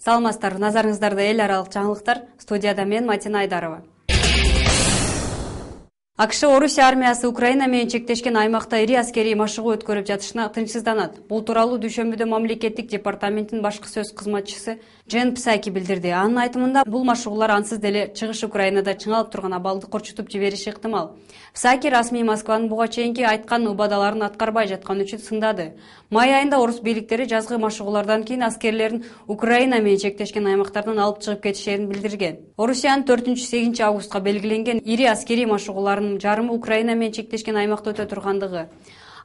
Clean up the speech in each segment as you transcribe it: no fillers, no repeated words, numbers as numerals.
Саламатсыздар, назарыңыздарда эл аралык жаңылыктар. Студияда мен Матина Айдарова. АКШ Орусия армиясы Украина менен чектешкен аймакта ири аскерий машыгуу өткөрүп жатышына тынчсызданат. Бул тууралуу дүйшөмбүдө мамлекеттик департаменттин башкы сөз кызматчысы Джен Псаки билдирди. Анын айтымында бул машыгуулар ансыз деле чыгыш Украинада чыңалып турган абалды корчутуп жибериши ыктымал. Псаки расмий Москванын буга чейинки айткан убадаларын аткарбай жатканы үчүн сындады. Май айында орус бийликтери жазгы машыгуулардан кийин аскерлерин Украина менен чектешкен аймактардан алып чыгып кетишерин билдирген. Орусиянын 4-8 августка белгиленген ири аскерий машыгууларынын жарымы Украина менен чектешкен аймакта өтө тургандыгы.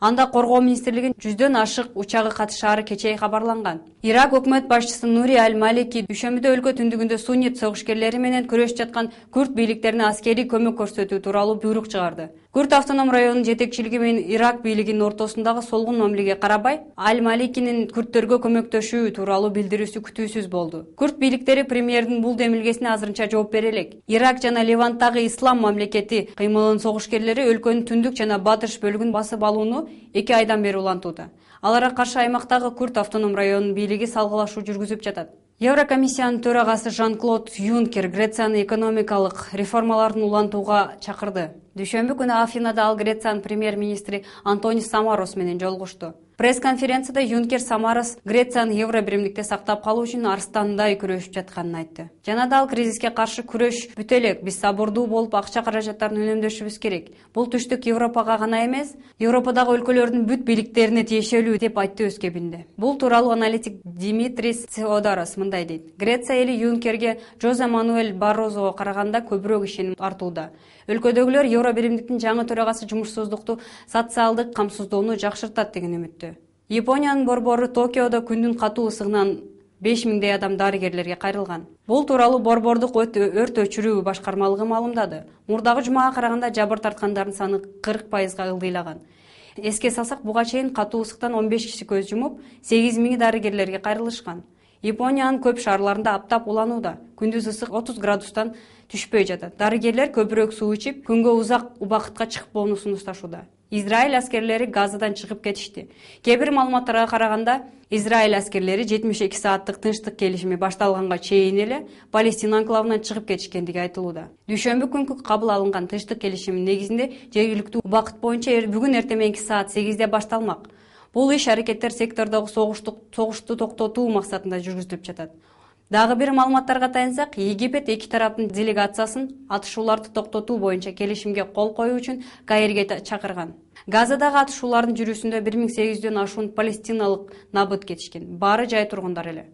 Анда коргоо министрлигинин 100дөн ашык учагы катышаары кечээ кабарланган. Ирак өкмөт башчысы Нури Аль-Малики дүйшөмбүдө өлкө түндүгүндө суннит согушкерлери менен күрөшүп жаткан күрд бийликтерине аскерий көмөк көрсөтүү тууралуу буйрук чыгарды. Күрд автоном районунун жетекчилиги менен Ирак бийлигинин ортосундагы солгун мамилеге карабай, Аль-Маликинин күрдтөргө көмөктөшүү тууралуу билдирүүсү күтүүсүз болду. Күрд бийликтери премьердин бул демилгесине азырынча жооп бере элек. Ирак жана Леванттагы ислам мамлекети кыймылынын согушкерлери өлкөнүн түндүк жана батыш бөлүгүн басып алууну 2 айдан бери улантууда. Аларга каршы аймактагы Күрд автоном районунун бийлиги салгылашуу жүргүзүп жатат. Еврокомиссиянын төрагасы Жан-Клод Юнкер Грецияны экономикалык реформаларын улантууга чакырды. Дүйшөмбү күнү Афинада ал Грациянын премьер-министри Антонис Самарос менен жолугушту. Пресс-конференцияда Юнкер Самарос Грецияны евробиримдикте сактап калуу үчүн арстандай күрөшүп жатканын айтты. Жана да ал кризиске каршы күрөш бүтө элек, биз сабырдуу болуп акча каражаттарын үнөмдөшүбүз керек. Бул түштүк Европага гана эмес, Европадагы өлкөлөрдүн бүт бийликтерине тиешелүү деп айтты өз кебинде. Бул тууралуу аналитик Димитрис Теодорос мындай дейт. Греция эли Юнкерге Жозе Мануэль Баррозого караганда көбүрөөк ишеним артууда. Өлкөдөгүлөр евробиримдиктин жаңы төрагасы жумушсуздукту социалдык камсыздоону жакшыртат деген үмүттө. Япониянын борбору Токиодо күндүн катуу ысыгынан 5000 адам дарыгерлерге кайрылган. Бул тууралуу борбордук өрт өчүрүү башкармалыгы маалымдады. Мурдагы жумага караганда жабыр тарткандардын саны 40%га ылдыйлаган. Эске салсак, буга чейин катуу ысыктан 15 киши көз жумуп, 8000 дарыгерлерге кайрылышкан. Япониянын көп шаарларында аптап уланууда. Күндүз ысык 30 градустан түшпөй жатат. Дарыгерлер көбүрөөк суу ичип, күнгө узак убакытка чыкпоону сунушташууда. Израиль аскерлери Газадан чыгып кетишти. Кээ бир маалыматтарга караганда, Израиль аскерлери 72 сааттык тынчтык келишими башталганга чейин эле Палестина анклавынан чыгып кетишкендиги айтылууда. Дүйшөмбү күнкү кабыл алынган тынчтык келишиминин негизинде жергиликтүү убакыт боюнча бүгүн эртең мененки саат 8-де башталмак. Бул иш-аракеттер сектордогу согушту токтотуу максатында жүргүзүлүп жатат. Дагы бир маалыматтарга таянсак, Египет эки тараптын делегациясын атышууларды токтотуу боюнча келишимге кол коюу үчүн Каирге чакырган. Газадагы атышуулардын жүрүүсүндө 1800дөн ашуун палестиналык набыт кетишкен. Баары жай тургундар эле.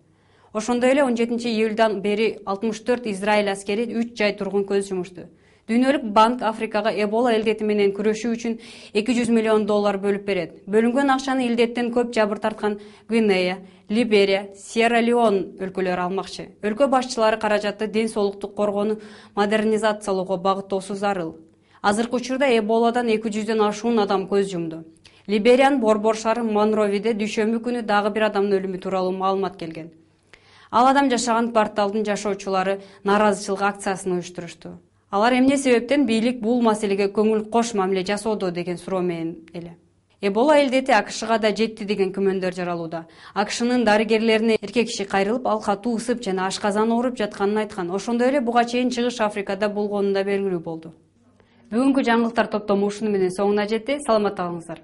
Ошондой эле 17-июлдан бери 64 Израиль аскери 3 жай тургун көз жумушту. Дүйнөлүк банк Африкага Эбола илдети менен күрөшүү үчүн $200 миллион бөлүп берет. Бөлүнгөн акчаны илдеттен көп жабыр тарткан Гвинея, Либерия, Сьерра-Леон өлкөлөрү алмакчы. Өлкө башчылары каражатты ден соолукту коргоону модернизациялоого багыттоосу зарыл. Азыркы учурда Эболадан 200дөн ашуун адам көз жумду. Либериянын борбор шаары Монровиде дүйшөмбү күнү дагы бир адамдын өлүмү тууралуу маалымат келген. Ал адам жашаган кварталдын жашоочулары нааразычылык акциясын уюштурушту. Алар эмне себептен бийлик бул маселеге көңүл кош мамиле жасоодо деген суроо менен эле. Эбола илдети АКШга да жетти деген күмөндөр жаралууда. АКШнын дарыгерлерине эркек киши кайрылып, ал катуу ысып жана ашказан ооруп жатканын айткан. Ошондой эле буга чейин Чыгыш Африкада болгону да белгилүү болду. Бүгүнкү жаңылыктар топтому ушуну менен соңуна жетти. Саламатта калыңыздар.